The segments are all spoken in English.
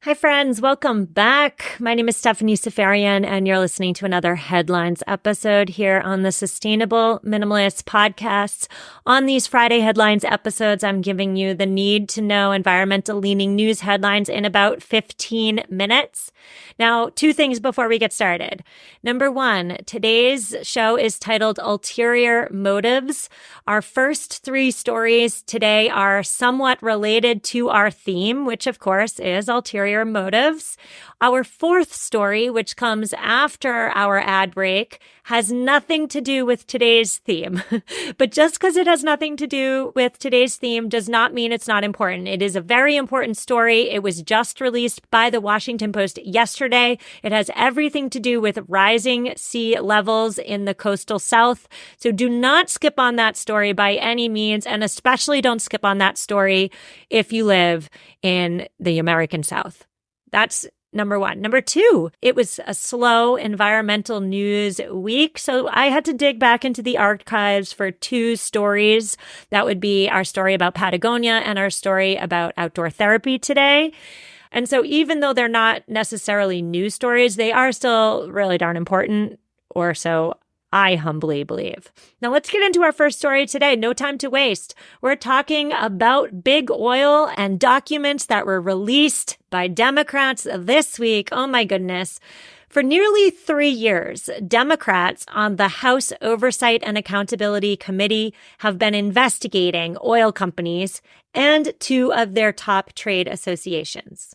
Hi, friends. Welcome back. My name is Stephanie Safarian, and you're listening to another Headlines episode here on the Sustainable Minimalist Podcasts. On these Friday Headlines episodes, I'm giving you the need to know environmental leaning news headlines in about 15 minutes. Now, two things before we get started. Number one, today's show is titled Ulterior Motives. Our first three stories today are somewhat related to our theme, which of course is ulterior motives. Our fourth story, which comes after our ad break, has nothing to do with today's theme. But just because it has nothing to do with today's theme does not mean it's not important. It is a very important story. It was just released by the Washington Post yesterday. It has everything to do with rising sea levels in the coastal South. So do not skip on that story by any means, and especially don't skip on that story if you live in the American South. That's number one. Number two, it was a slow environmental news week, so I had to dig back into the archives for two stories. That would be our story about Patagonia and our story about outdoor therapy today. And so even though they're not necessarily news stories, they are still really darn important, or so I humbly believe. Now let's get into our first story today. No time to waste. We're talking about big oil and documents that were released by Democrats this week. Oh my goodness. For nearly 3 years, Democrats on the House Oversight and Accountability Committee have been investigating oil companies and two of their top trade associations.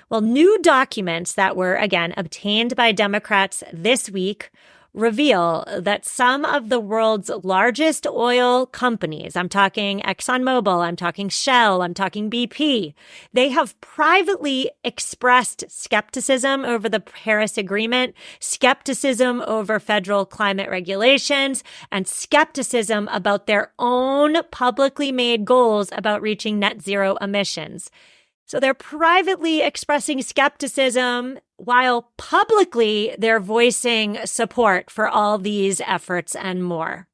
Well, new documents that were, again, obtained by Democrats this week reveal that some of the world's largest oil companies, I'm talking ExxonMobil, I'm talking Shell, I'm talking BP, they have privately expressed skepticism over the Paris Agreement, skepticism over federal climate regulations, and skepticism about their own publicly made goals about reaching net zero emissions. So they're privately expressing skepticism while publicly they're voicing support for all these efforts and more.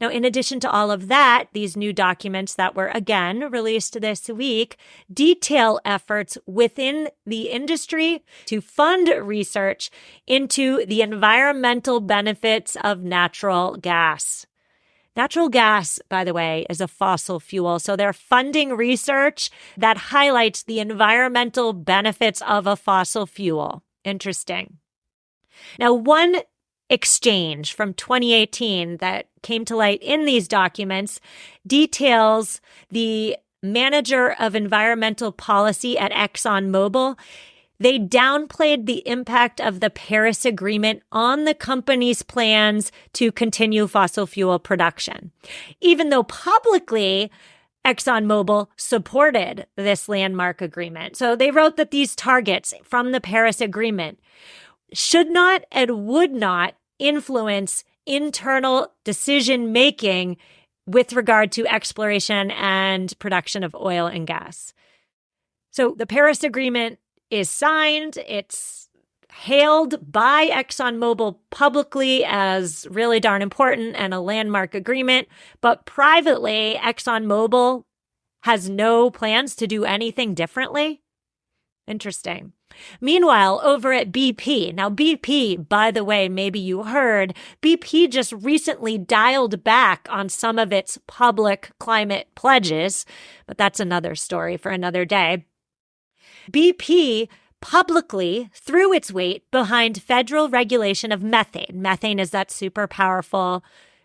Now, in addition to all of that, these new documents that were again released this week detail efforts within the industry to fund research into the environmental benefits of natural gas. Natural gas, by the way, is a fossil fuel, so they're funding research that highlights the environmental benefits of a fossil fuel. Interesting. Now, one exchange from 2018 that came to light in these documents details the manager of environmental policy at ExxonMobil. They downplayed the impact of the Paris Agreement on the company's plans to continue fossil fuel production. Even though publicly, ExxonMobil supported this landmark agreement. So they wrote that these targets from the Paris Agreement should not and would not influence internal decision-making with regard to exploration and production of oil and gas. So the Paris Agreement is signed. It's hailed by ExxonMobil publicly as really darn important and a landmark agreement, but privately, ExxonMobil has no plans to do anything differently. Interesting. Meanwhile, over at BP, now BP, by the way, maybe you heard, BP just recently dialed back on some of its public climate pledges, but that's another story for another day. BP publicly threw its weight behind federal regulation of methane. Methane is that super powerful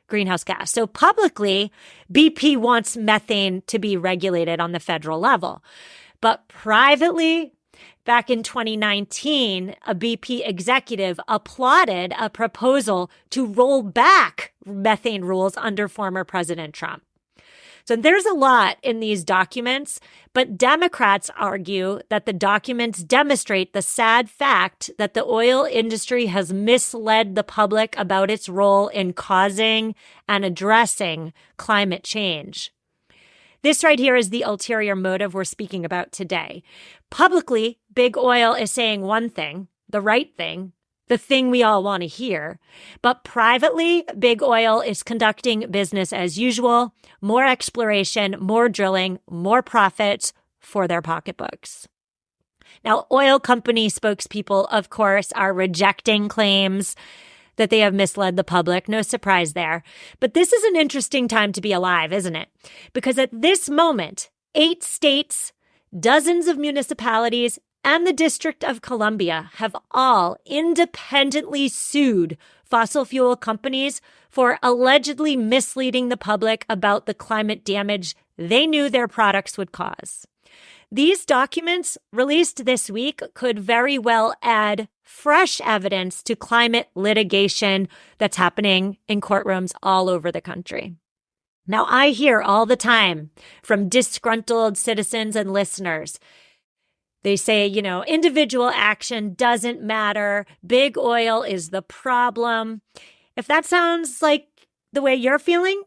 greenhouse gas. So publicly, BP wants methane to be regulated on the federal level. But privately, back in 2019, a BP executive applauded a proposal to roll back methane rules under former President Trump. So there's a lot in these documents, but Democrats argue that the documents demonstrate the sad fact that the oil industry has misled the public about its role in causing and addressing climate change. This right here is the ulterior motive we're speaking about today. Publicly, big oil is saying one thing, the right thing, the thing we all want to hear. But privately, big oil is conducting business as usual, more exploration, more drilling, more profits for their pocketbooks. Now, oil company spokespeople, of course, are rejecting claims that they have misled the public. No surprise there. But this is an interesting time to be alive, isn't it? Because at this moment, 8 states, dozens of municipalities, and the District of Columbia have all independently sued fossil fuel companies for allegedly misleading the public about the climate damage they knew their products would cause. These documents released this week could very well add fresh evidence to climate litigation that's happening in courtrooms all over the country. Now, I hear all the time from disgruntled citizens and listeners. They say, individual action doesn't matter. Big oil is the problem. If that sounds like the way you're feeling,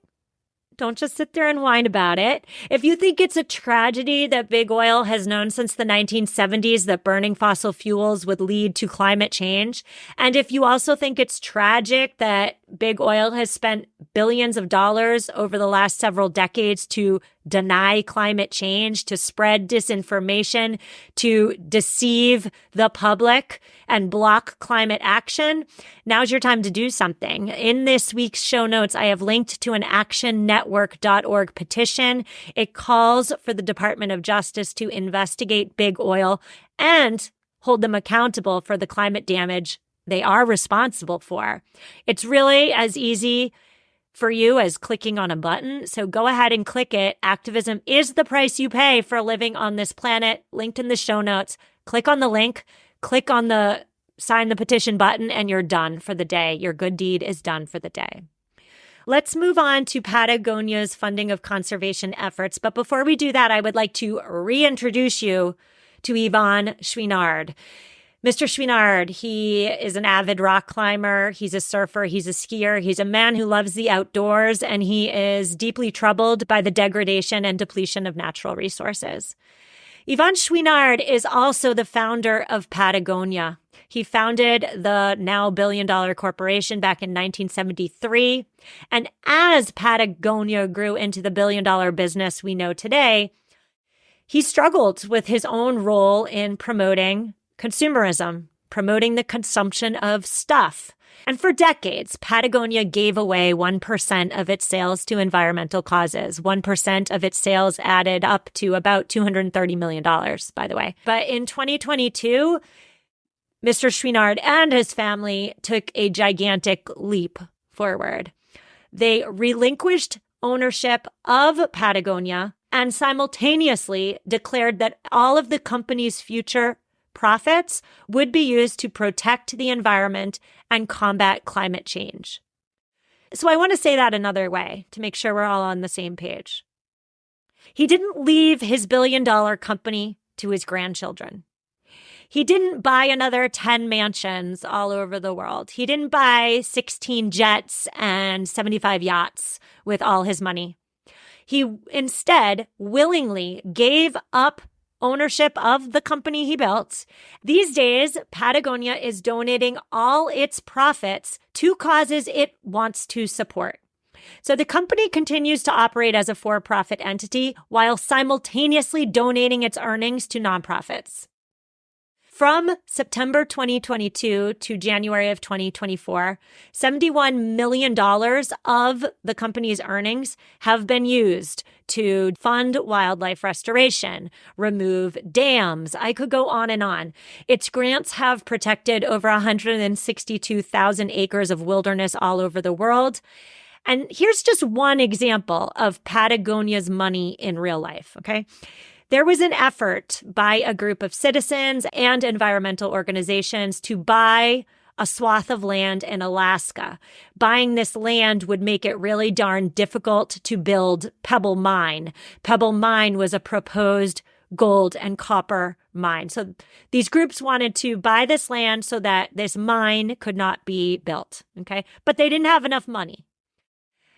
don't just sit there and whine about it. If you think it's a tragedy that big oil has known since the 1970s that burning fossil fuels would lead to climate change, and if you also think it's tragic that big oil has spent billions of dollars over the last several decades to deny climate change, to spread disinformation, to deceive the public and block climate action, now's your time to do something. In this week's show notes, I have linked to an actionnetwork.org petition. It calls for the Department of Justice to investigate big oil and hold them accountable for the climate damage they are responsible for. It's really as easy for you as clicking on a button. So go ahead and click it. Activism is the price you pay for living on this planet. Linked in the show notes. Click on the link. Click on the sign the petition button, and you're done for the day. Your good deed is done for the day. Let's move on to Patagonia's funding of conservation efforts. But before we do that, I would like to reintroduce you to Yvon Chouinard. Mr. Chouinard, he is an avid rock climber. He's a surfer. He's a skier. He's a man who loves the outdoors, and he is deeply troubled by the degradation and depletion of natural resources. Yvon Chouinard is also the founder of Patagonia. He founded the now billion-dollar corporation back in 1973. And as Patagonia grew into the billion-dollar business we know today, he struggled with his own role in promoting consumerism, promoting the consumption of stuff. And for decades, Patagonia gave away 1% of its sales to environmental causes. 1% of its sales added up to about $230 million, by the way. But in 2022, Mr. Chouinard and his family took a gigantic leap forward. They relinquished ownership of Patagonia and simultaneously declared that all of the company's future profits would be used to protect the environment and combat climate change. So I want to say that another way to make sure we're all on the same page. He didn't leave his billion-dollar company to his grandchildren. He didn't buy another 10 mansions all over the world. He didn't buy 16 jets and 75 yachts with all his money. He instead willingly gave up ownership of the company he built. These days, Patagonia is donating all its profits to causes it wants to support. So the company continues to operate as a for-profit entity while simultaneously donating its earnings to nonprofits. From September 2022 to January of 2024, $71 million of the company's earnings have been used to fund wildlife restoration, remove dams. I could go on and on. Its grants have protected over 162,000 acres of wilderness all over the world. And here's just one example of Patagonia's money in real life, okay? There was an effort by a group of citizens and environmental organizations to buy a swath of land in Alaska. Buying this land would make it really darn difficult to build Pebble Mine. Pebble Mine was a proposed gold and copper mine. So these groups wanted to buy this land so that this mine could not be built, okay? But they didn't have enough money.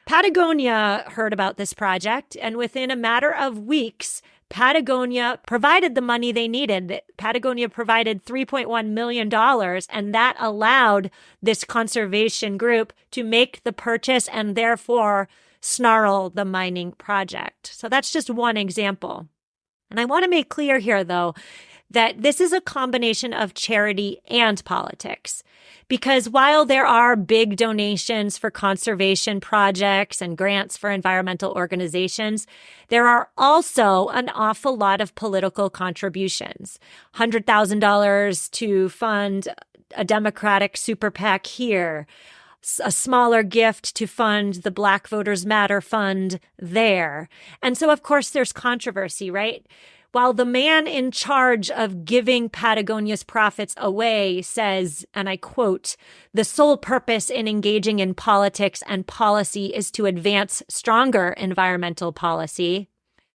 Patagonia heard about this project, and within a matter of weeks, Patagonia provided the money they needed. Patagonia provided $3.1 million, and that allowed this conservation group to make the purchase and therefore snarl the mining project. So that's just one example. And I want to make clear here, though, that this is a combination of charity and politics. Because while there are big donations for conservation projects and grants for environmental organizations, there are also an awful lot of political contributions. $100,000 to fund a Democratic super PAC here, a smaller gift to fund the Black Voters Matter Fund there. And so, of course, there's controversy, right? While the man in charge of giving Patagonia's profits away says, and I quote, "The sole purpose in engaging in politics and policy is to advance stronger environmental policy,"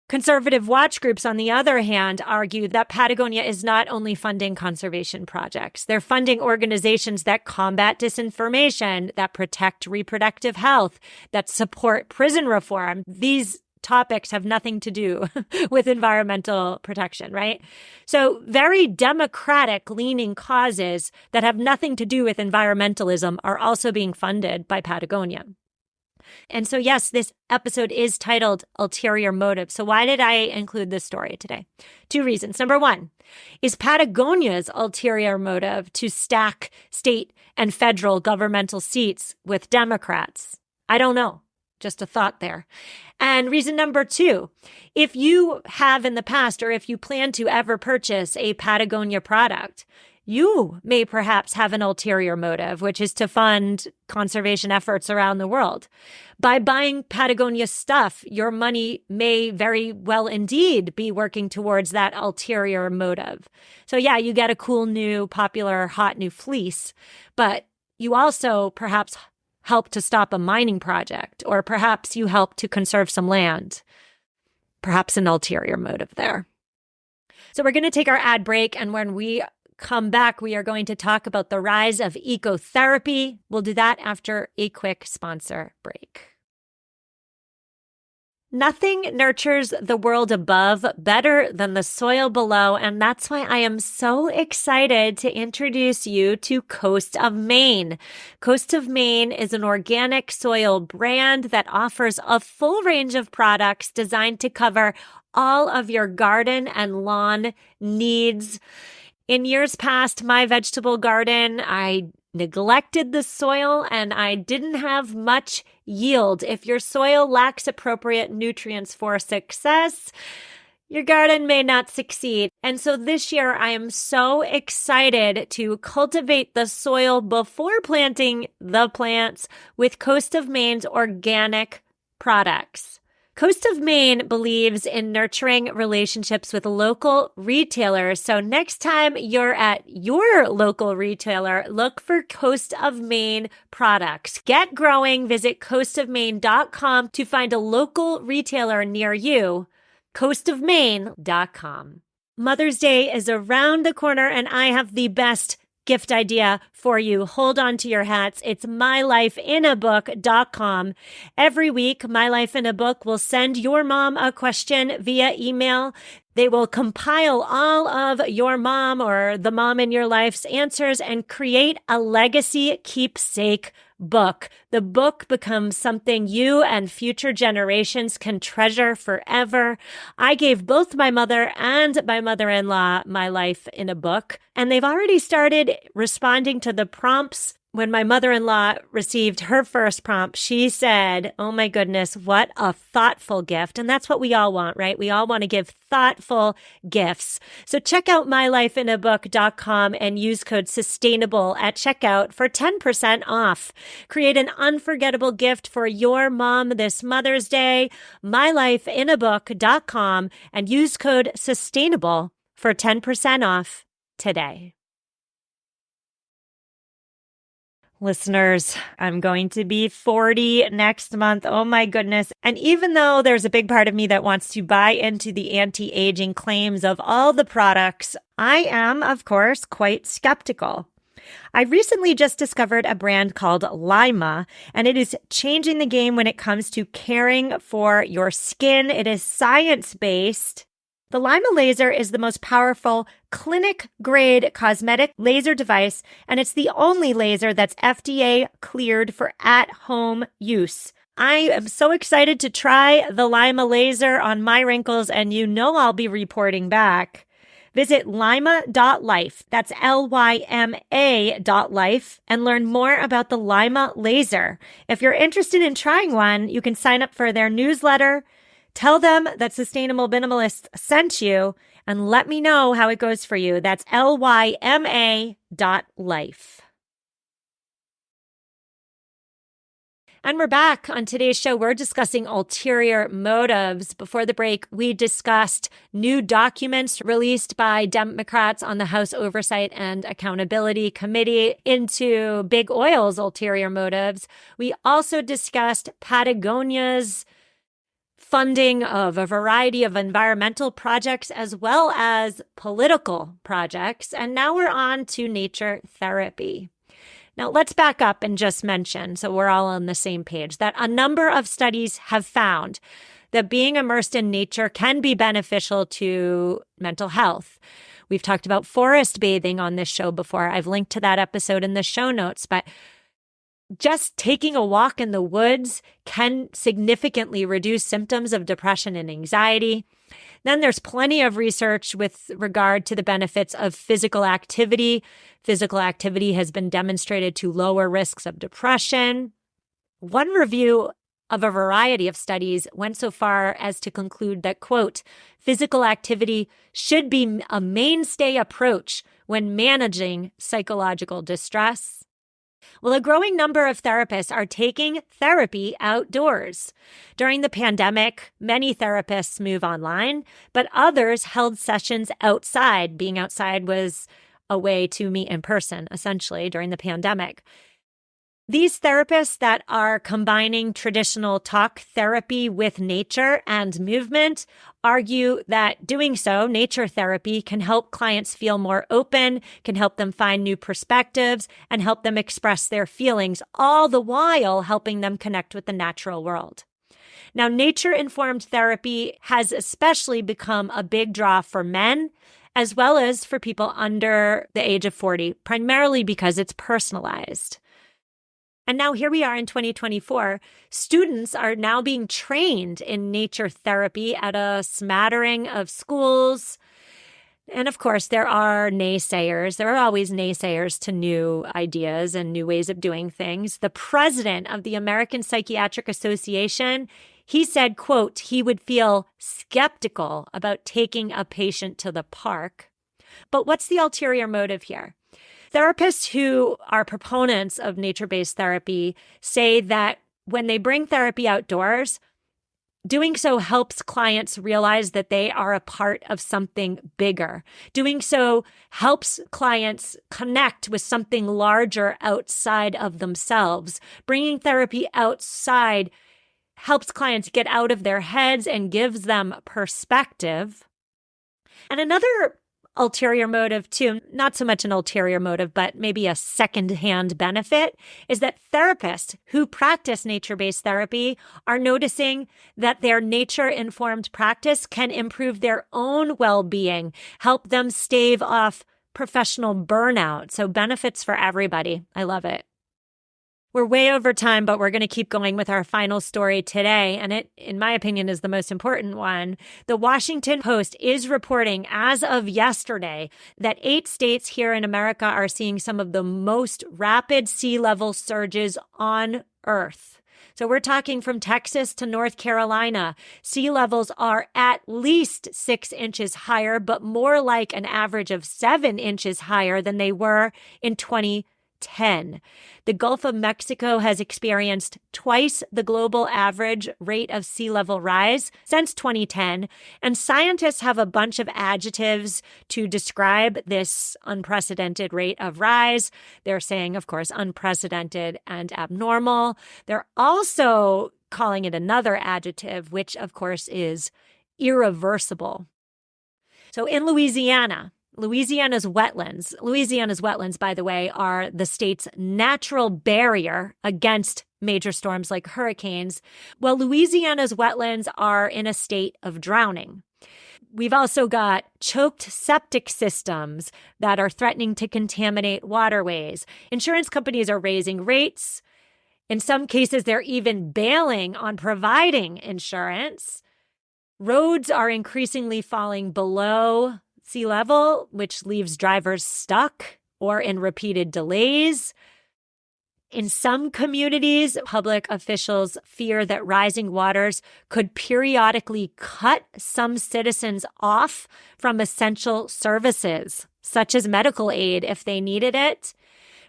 conservative watch groups, on the other hand, argue that Patagonia is not only funding conservation projects, they're funding organizations that combat disinformation, that protect reproductive health, that support prison reform. These topics have nothing to do with environmental protection, right? So very democratic leaning causes that have nothing to do with environmentalism are also being funded by Patagonia. And so, yes, this episode is titled Ulterior Motive. So why did I include this story today? 2 reasons. Number 1, is Patagonia's ulterior motive to stack state and federal governmental seats with Democrats? I don't know. Just a thought there. And reason number 2, if you have in the past, or if you plan to ever purchase a Patagonia product, you may perhaps have an ulterior motive, which is to fund conservation efforts around the world. By buying Patagonia stuff, your money may very well indeed be working towards that ulterior motive. So yeah, you get a cool new, popular, hot new fleece, but you also perhaps help to stop a mining project, or perhaps you help to conserve some land. Perhaps an ulterior motive there. So we're going to take our ad break, and when we come back, we are going to talk about the rise of ecotherapy. We'll do that after a quick sponsor break. Nothing nurtures the world above better than the soil below, and that's why I am so excited to introduce you to Coast of Maine. Coast of Maine is an organic soil brand that offers a full range of products designed to cover all of your garden and lawn needs. In years past, my vegetable garden, I neglected the soil and I didn't have much yield. If your soil lacks appropriate nutrients for success, your garden may not succeed. And so this year, I am so excited to cultivate the soil before planting the plants with Coast of Maine's organic products. Coast of Maine believes in nurturing relationships with local retailers. So next time you're at your local retailer, look for Coast of Maine products. Get growing. Visit coastofmaine.com to find a local retailer near you. coastofmaine.com. Mother's Day is around the corner, and I have the best gift idea for you. Hold on to your hats. It's mylifeinabook.com. Every week, My Life in a Book will send your mom a question via email. They will compile all of your mom or the mom in your life's answers and create a legacy keepsake book. The book becomes something you and future generations can treasure forever. I gave both my mother and my mother-in-law My Life in a Book, and they've already started responding to the prompts. When my mother-in-law received her first prompt, she said, "Oh my goodness, what a thoughtful gift." And that's what we all want, right? We all want to give thoughtful gifts. So check out mylifeinabook.com and use code SUSTAINABLE at checkout for 10% off. Create an unforgettable gift for your mom this Mother's Day. mylifeinabook.com and use code SUSTAINABLE for 10% off today. Listeners, I'm going to be 40 next month. Oh my goodness. And even though there's a big part of me that wants to buy into the anti-aging claims of all the products, I am, of course, quite skeptical. I recently just discovered a brand called Lima, and it is changing the game when it comes to caring for your skin. It is science-based. The Lima laser is the most powerful clinic-grade cosmetic laser device, and it's the only laser that's FDA cleared for at-home use. I am so excited to try the Lima laser on my wrinkles, and you know I'll be reporting back. Visit Lima.life, that's LYMA.life, and learn more about the Lima laser. If you're interested in trying one, you can sign up for their newsletter, tell them that Sustainable Minimalist sent you, and let me know how it goes for you. That's LYMA.life. And we're back. On today's show, we're discussing ulterior motives. Before the break, we discussed new documents released by Democrats on the House Oversight and Accountability Committee into big oil's ulterior motives. We also discussed Patagonia's funding of a variety of environmental projects as well as political projects. And now we're on to nature therapy. Now, let's back up and just mention, so we're all on the same page, that a number of studies have found that being immersed in nature can be beneficial to mental health. We've talked about forest bathing on this show before. I've linked to that episode in the show notes, but just taking a walk in the woods can significantly reduce symptoms of depression and anxiety. Then there's plenty of research with regard to the benefits of physical activity. Physical activity has been demonstrated to lower risks of depression. One review of a variety of studies went so far as to conclude that, quote, physical activity should be a mainstay approach when managing psychological distress. Well, a growing number of therapists are taking therapy outdoors. During the pandemic, many therapists move online, but others held sessions outside. Being outside was a way to meet in person, essentially, during the pandemic. These therapists that are combining traditional talk therapy with nature and movement argue that doing so, nature therapy, can help clients feel more open, can help them find new perspectives, and help them express their feelings, all the while helping them connect with the natural world. Now, nature-informed therapy has especially become a big draw for men, as well as for people under the age of 40, primarily because it's personalized. And now here we are in 2024. Students are now being trained in nature therapy at a smattering of schools. And of course, there are naysayers. There are always naysayers to new ideas and new ways of doing things. The president of the American Psychiatric Association, he said, quote, he would feel skeptical about taking a patient to the park. But what's the ulterior motive here? Therapists who are proponents of nature-based therapy say that when they bring therapy outdoors, doing so helps clients realize that they are a part of something bigger. Doing so helps clients connect with something larger outside of themselves. Bringing therapy outside helps clients get out of their heads and gives them perspective. And another ulterior motive too, not so much an ulterior motive, but maybe a second-hand benefit, is that therapists who practice nature-based therapy are noticing that their nature-informed practice can improve their own well-being, help them stave off professional burnout. So benefits for everybody. I love it. We're way over time, but we're going to keep going with our final story today. And it, in my opinion, is the most important one. The Washington Post is reporting as of yesterday that 8 states here in America are seeing some of the most rapid sea level surges on Earth. So we're talking from Texas to North Carolina. Sea levels are at least 6 inches higher, but more like an average of 7 inches higher than they were in 2010. The Gulf of Mexico has experienced twice the global average rate of sea level rise since 2010, and scientists have a bunch of adjectives to describe this unprecedented rate of rise. They're saying, of course, unprecedented and abnormal. They're also calling it another adjective, which, of course, is irreversible. So in Louisiana's wetlands, by the way, are the state's natural barrier against major storms like hurricanes. Well, Louisiana's wetlands are in a state of drowning. We've also got choked septic systems that are threatening to contaminate waterways. Insurance companies are raising rates. In some cases, they're even bailing on providing insurance. Roads are increasingly falling below sea level, which leaves drivers stuck or in repeated delays. In some communities, public officials fear that rising waters could periodically cut some citizens off from essential services, such as medical aid if they needed it.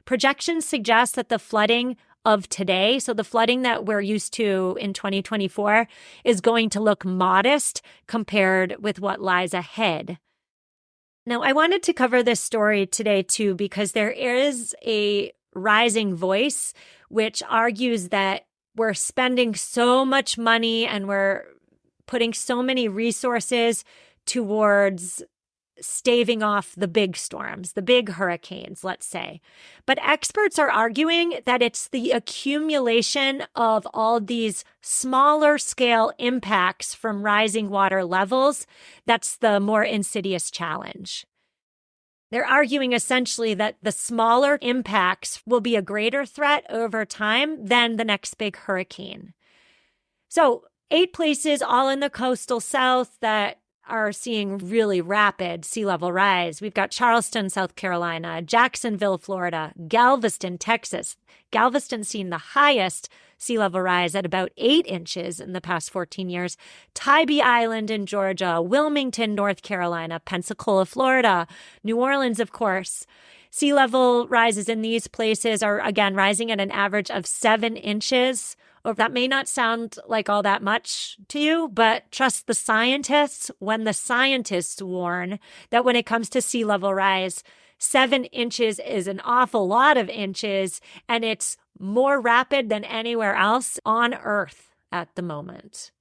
Projections suggest that the flooding of today, so the flooding that we're used to in 2024, is going to look modest compared with what lies ahead. Now, I wanted to cover this story today too, because there is a rising voice which argues that we're spending so much money and we're putting so many resources towards staving off the big storms, the big hurricanes, let's say. But experts are arguing that it's the accumulation of all these smaller scale impacts from rising water levels that's the more insidious challenge. They're arguing essentially that the smaller impacts will be a greater threat over time than the next big hurricane. So 8 places all in the coastal South that are seeing really rapid sea level rise. We've got Charleston, South Carolina, Jacksonville, Florida, Galveston, Texas. Galveston's seen the highest sea level rise at about 8 inches in the past 14 years. Tybee Island in Georgia, Wilmington, North Carolina, Pensacola, Florida, New Orleans, of course. Sea level rises in these places are, again, rising at an average of 7 inches. That may not sound like all that much to you, but trust the scientists when the scientists warn that when it comes to sea level rise, 7 inches is an awful lot of inches, and it's more rapid than anywhere else on Earth at the moment.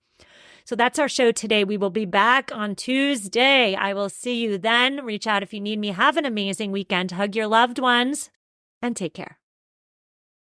So that's our show today. We will be back on Tuesday. I will see you then. Reach out if you need me. Have an amazing weekend. Hug your loved ones and take care.